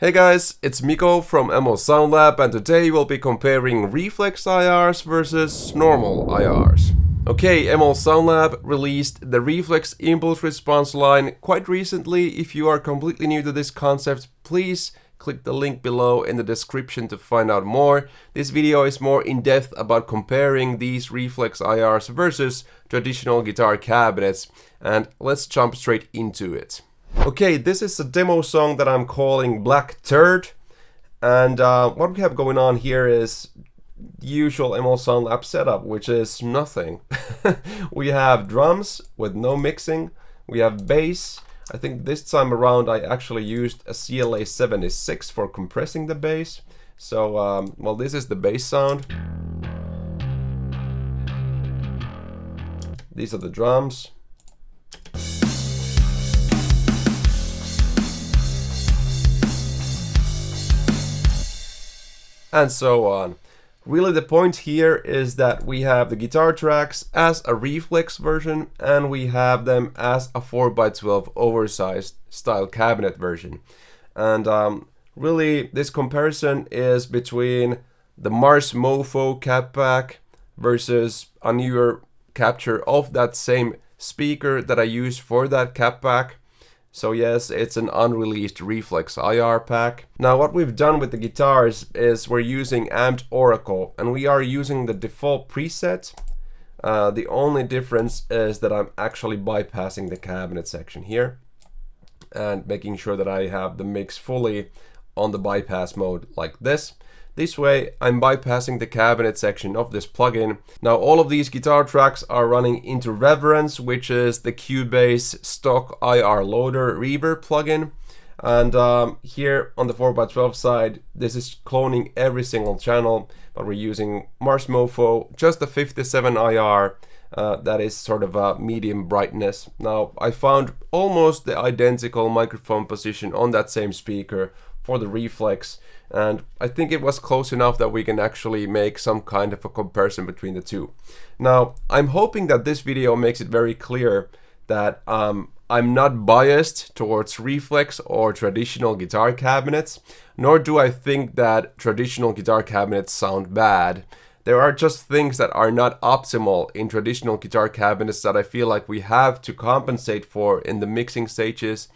Hey guys, it's Mikko from MO Sound Lab, and today we'll be comparing Reflex IRs versus normal IRs. Okay, MO Sound Lab released the Reflex Impulse Response line quite recently. If you are completely new to this concept, please click the link below in the description to find out more. This video is more in depth about comparing these Reflex IRs versus traditional guitar cabinets, and let's jump straight into it. Okay, this is a demo song that I'm calling Black Turd, and what we have going on here is usual MO Sound Lab setup, which is nothing. We have drums with no mixing, we have bass. I think this time around I actually used a CLA 76 for compressing the bass. So, well, this is the bass sound. These are the drums. And so on. Really the point here is that we have the guitar tracks as a Reflex version and we have them as a 4x12 oversized style cabinet version. And really this comparison is between the Mars Mofo cab pack versus a newer capture of that same speaker that I used for that cab pack. So yes, it's an unreleased Reflex IR pack. Now what we've done with the guitars is we're using Amped Oracle and we are using the default preset. The only difference is that I'm actually bypassing the cabinet section here and making sure that I have the mix fully on the bypass mode like this. This way I'm bypassing the cabinet section of this plugin. Now all of these guitar tracks are running into Reverence, which is the Cubase stock IR loader reverb plugin. And here on the 4x12 side, this is cloning every single channel, but we're using Mars Mofo, just the 57 IR. That is sort of a medium brightness. Now I found almost the identical microphone position on that same speaker for the Reflex, and I think it was close enough that we can actually make some kind of a comparison between the two. Now I'm hoping that this video makes it very clear that I'm not biased towards Reflex or traditional guitar cabinets, nor do I think that traditional guitar cabinets sound bad. There are just things that are not optimal in traditional guitar cabinets that I feel like we have to compensate for in the mixing stages,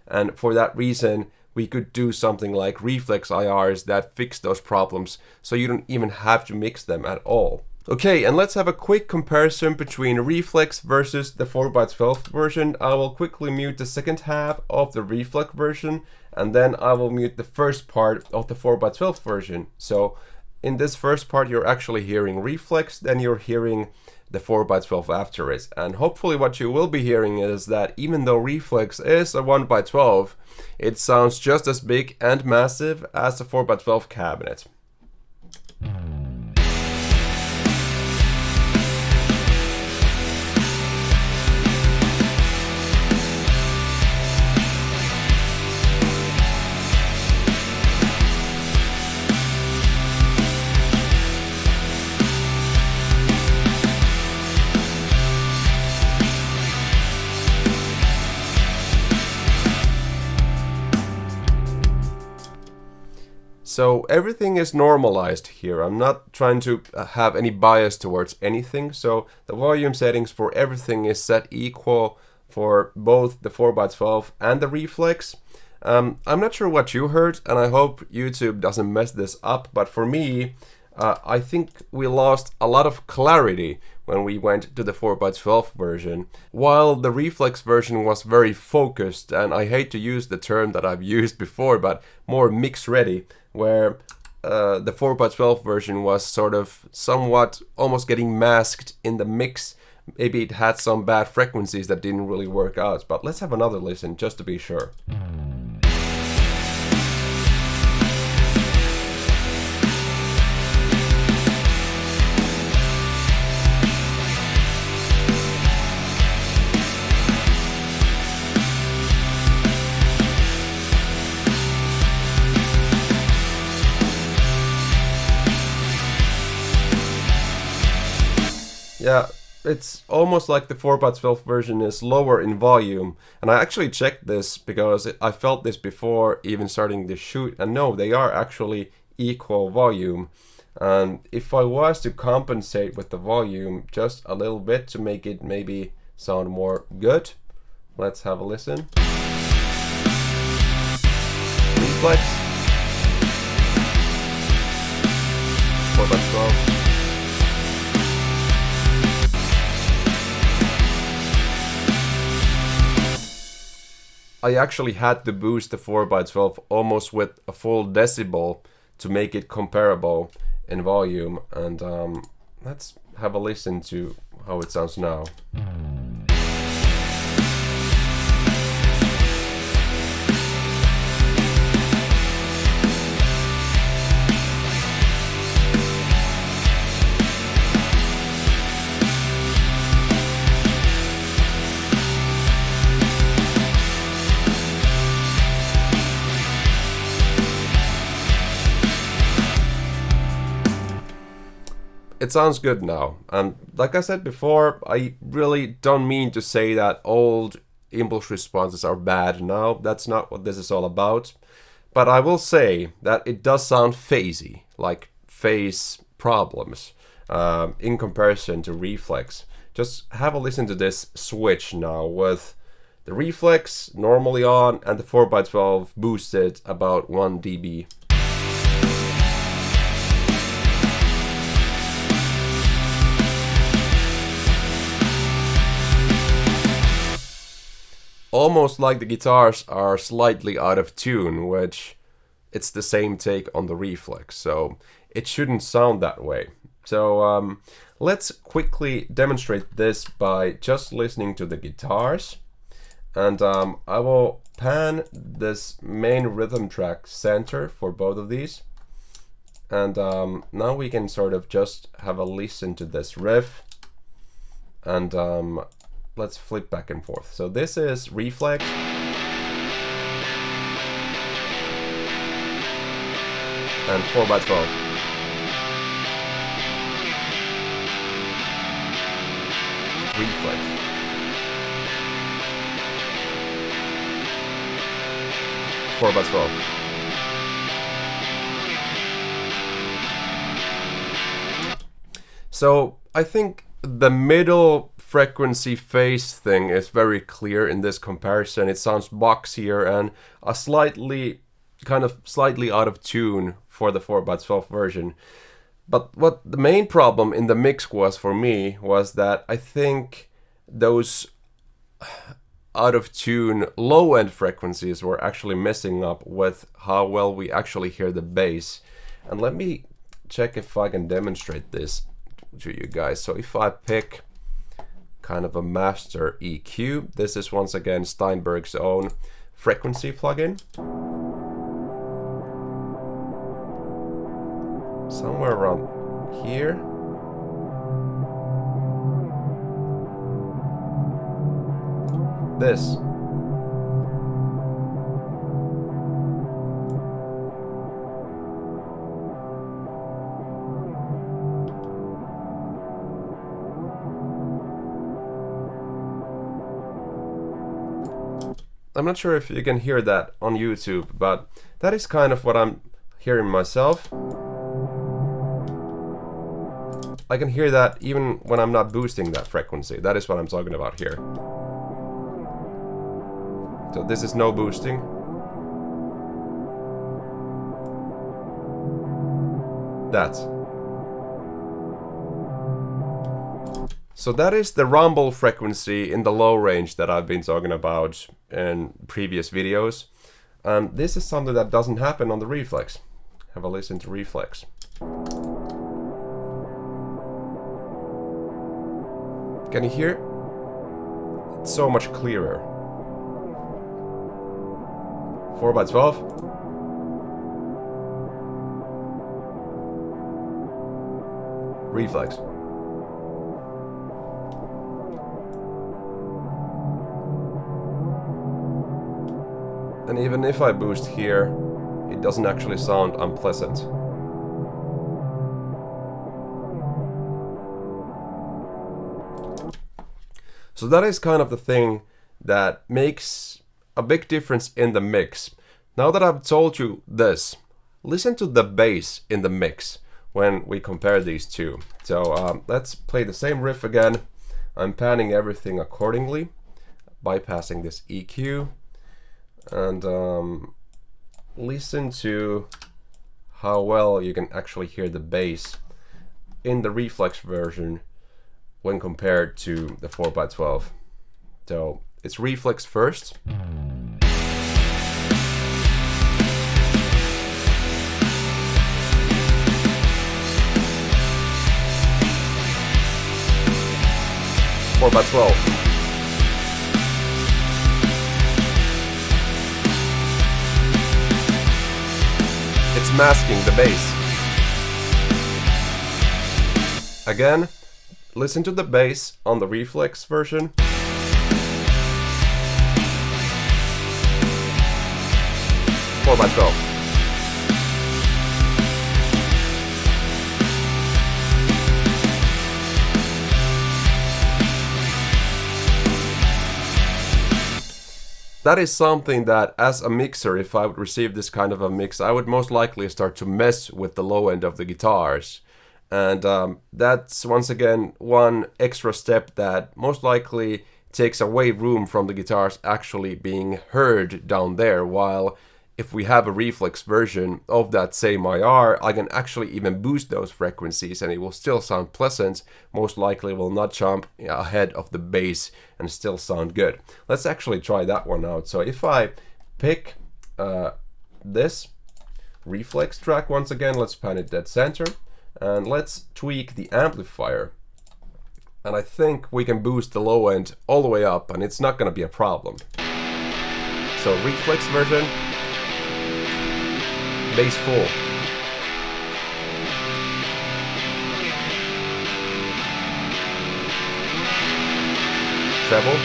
and for that reason we could do something like Reflex IRs that fix those problems, so you don't even have to mix them at all. Okay, and let's have a quick comparison between Reflex versus the 4x12 version. I will quickly mute the second half of the Reflex version, and then I will mute the first part of the 4x12 version. So in this first part you're actually hearing Reflex, then you're hearing the 4x12 after it. And hopefully what you will be hearing is that even though Reflex is a 1x12, it sounds just as big and massive as the 4x12 cabinet. So everything is normalized here. I'm not trying to have any bias towards anything. So the volume settings for everything is set equal for both the 4x12 and the Reflex. I'm not sure what you heard, and I hope YouTube doesn't mess this up, but for me, I think we lost a lot of clarity when we went to the 4x12 version, while the Reflex version was very focused, and I hate to use the term that I've used before, but more mix ready, where the 4x12 version was sort of somewhat almost getting masked in the mix. Maybe it had some bad frequencies that didn't really work out, but let's have another listen just to be sure. Yeah, it's almost like the 4x12 version is lower in volume. And I actually checked this because I felt this before even starting the shoot, and no, they are actually equal volume. And if I was to compensate with the volume just a little bit to make it maybe sound more good, let's have a listen. Reflex 4x12. I actually had to boost the 4x12 almost with a full decibel to make it comparable in volume, and let's have a listen to how it sounds now. It sounds good now, and like I said before, I really don't mean to say that old impulse responses are bad now. That's not what this is all about. But I will say that it does sound phasey, like phase problems, in comparison to Reflex. Just have a listen to this switch now with the Reflex normally on and the 4x12 boosted about 1 dB. Almost like the guitars are slightly out of tune, which it's the same take on the Reflex, so it shouldn't sound that way. So let's quickly demonstrate this by just listening to the guitars, and I will pan this main rhythm track center for both of these, and now we can sort of just have a listen to this riff, and let's flip back and forth. So this is Reflex. And 4x12. Reflex. Four by 12. So I think the middle frequency phase thing is very clear in this comparison. It sounds boxier and a slightly out of tune for the 4x12 version. But what the main problem in the mix was for me was that I think those out of tune low end frequencies were actually messing up with how well we actually hear the bass. And let me check if I can demonstrate this to you guys. So if I pick kind of a master EQ, this is once again Steinberg's own frequency plugin. Somewhere around here. This. I'm not sure if you can hear that on YouTube, but that is kind of what I'm hearing myself. I can hear that even when I'm not boosting that frequency. That is what I'm talking about here. So this is no boosting. That's. So that is the rumble frequency in the low range that I've been talking about in previous videos. And this is something that doesn't happen on the Reflex. Have a listen to Reflex. Can you hear? It's so much clearer. 4x12. Reflex. And even if I boost here, it doesn't actually sound unpleasant. So that is kind of the thing that makes a big difference in the mix. Now that I've told you this, listen to the bass in the mix when we compare these two. So let's play the same riff again. I'm panning everything accordingly, bypassing this EQ, and listen to how well you can actually hear the bass in the Reflex version when compared to the 4x12. So it's Reflex first. Four by 12. It's masking the bass. Again, listen to the bass on the Reflex version. Four by 12. That is something that, as a mixer, if I would receive this kind of a mix, I would most likely start to mess with the low end of the guitars. And that's, once again, one extra step that most likely takes away room from the guitars actually being heard down there, while if we have a Reflex version of that same IR, I can actually even boost those frequencies and it will still sound pleasant. Most likely will not jump ahead of the bass and still sound good. Let's actually try that one out. So if I pick this Reflex track once again, let's pan it dead center and let's tweak the amplifier. And I think we can boost the low end all the way up and it's not going to be a problem. So Reflex version. Bass full. Treble.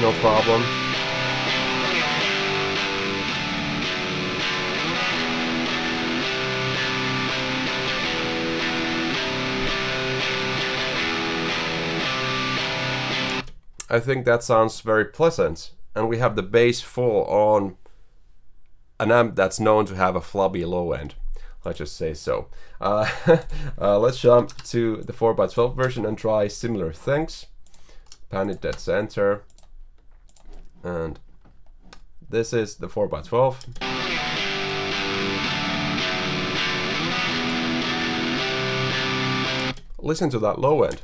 No problem. I think that sounds very pleasant. And we have the bass full on an amp that's known to have a flubby low end. Let's just say so. Let's jump to the 4x12 version and try similar things. Pan it dead center. And this is the 4x12. Listen to that low end.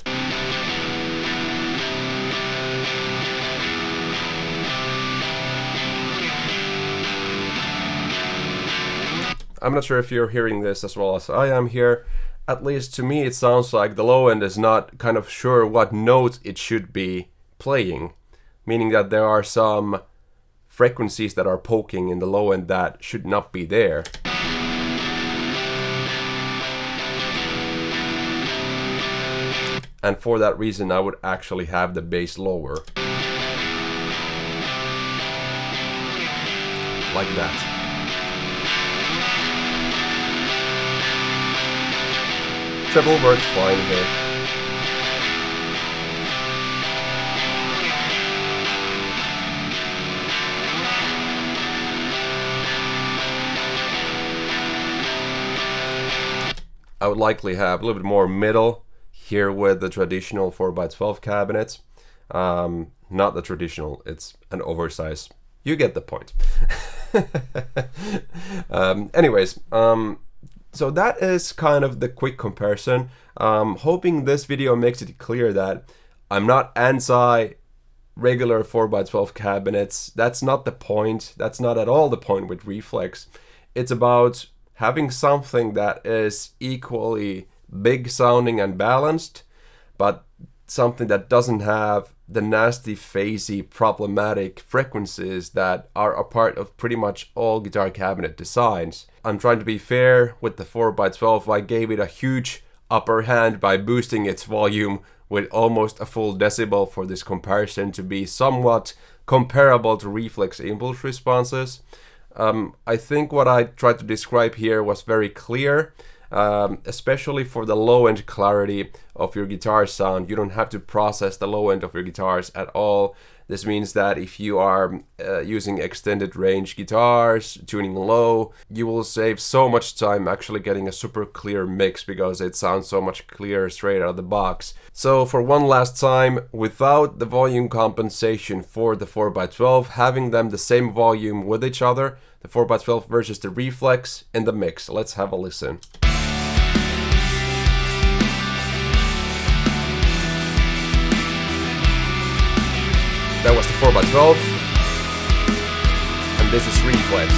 I'm not sure if you're hearing this as well as I am here. At least to me it sounds like the low end is not kind of sure what note it should be playing. Meaning that there are some frequencies that are poking in the low end that should not be there. And for that reason I would actually have the bass lower. Like that. Treble works fine here. I would likely have a little bit more middle here with the traditional 4x12 cabinets. Not the traditional, it's an oversized. You get the point. Anyways, so that is kind of the quick comparison. Hoping this video makes it clear that I'm not anti regular 4x12 cabinets. That's not the point. That's not at all the point with Reflex. It's about having something that is equally big sounding and balanced, but something that doesn't have the nasty, phasey, problematic frequencies that are a part of pretty much all guitar cabinet designs. I'm trying to be fair with the 4x12. I gave it a huge upper hand by boosting its volume with almost a full decibel for this comparison to be somewhat comparable to Reflex impulse responses. I think what I tried to describe here was very clear, especially for the low end clarity of your guitar sound. You don't have to process the low end of your guitars at all. This means that if you are using extended range guitars, tuning low, you will save so much time actually getting a super clear mix because it sounds so much clearer straight out of the box. So for one last time, without the volume compensation for the 4x12, having them the same volume with each other, the 4x12 versus the Reflex in the mix. Let's have a listen. That was the 4x12, and this is Reflex.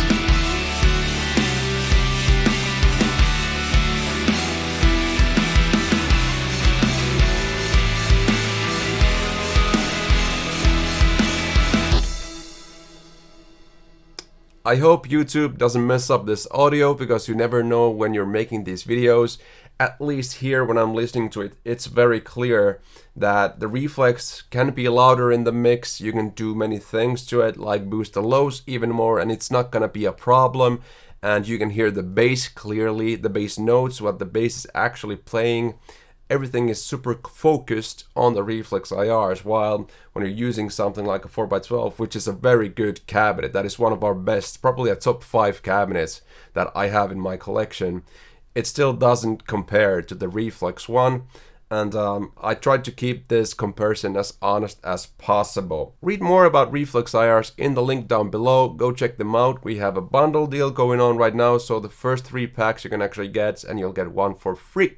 I hope YouTube doesn't mess up this audio, because you never know when you're making these videos. At least here, when I'm listening to it, it's very clear that the Reflex can be louder in the mix. You can do many things to it, like boost the lows even more, and it's not gonna be a problem. And you can hear the bass clearly, the bass notes, what the bass is actually playing. Everything is super focused on the Reflex IRs, while when you're using something like a 4x12, which is a very good cabinet, that is one of our best, probably a top 5 cabinets that I have in my collection, it still doesn't compare to the Reflex one. And I tried to keep this comparison as honest as possible. Read more about Reflex IRs in the link down below. Go check them out. We have a bundle deal going on right now, so the first 3 packs you can actually get, and you'll get 1 for free.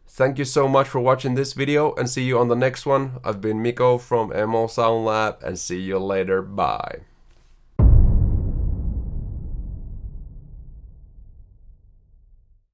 Thank you so much for watching this video, and see you on the next one. I've been Mikko from ML Sound Lab, and see you later. Bye.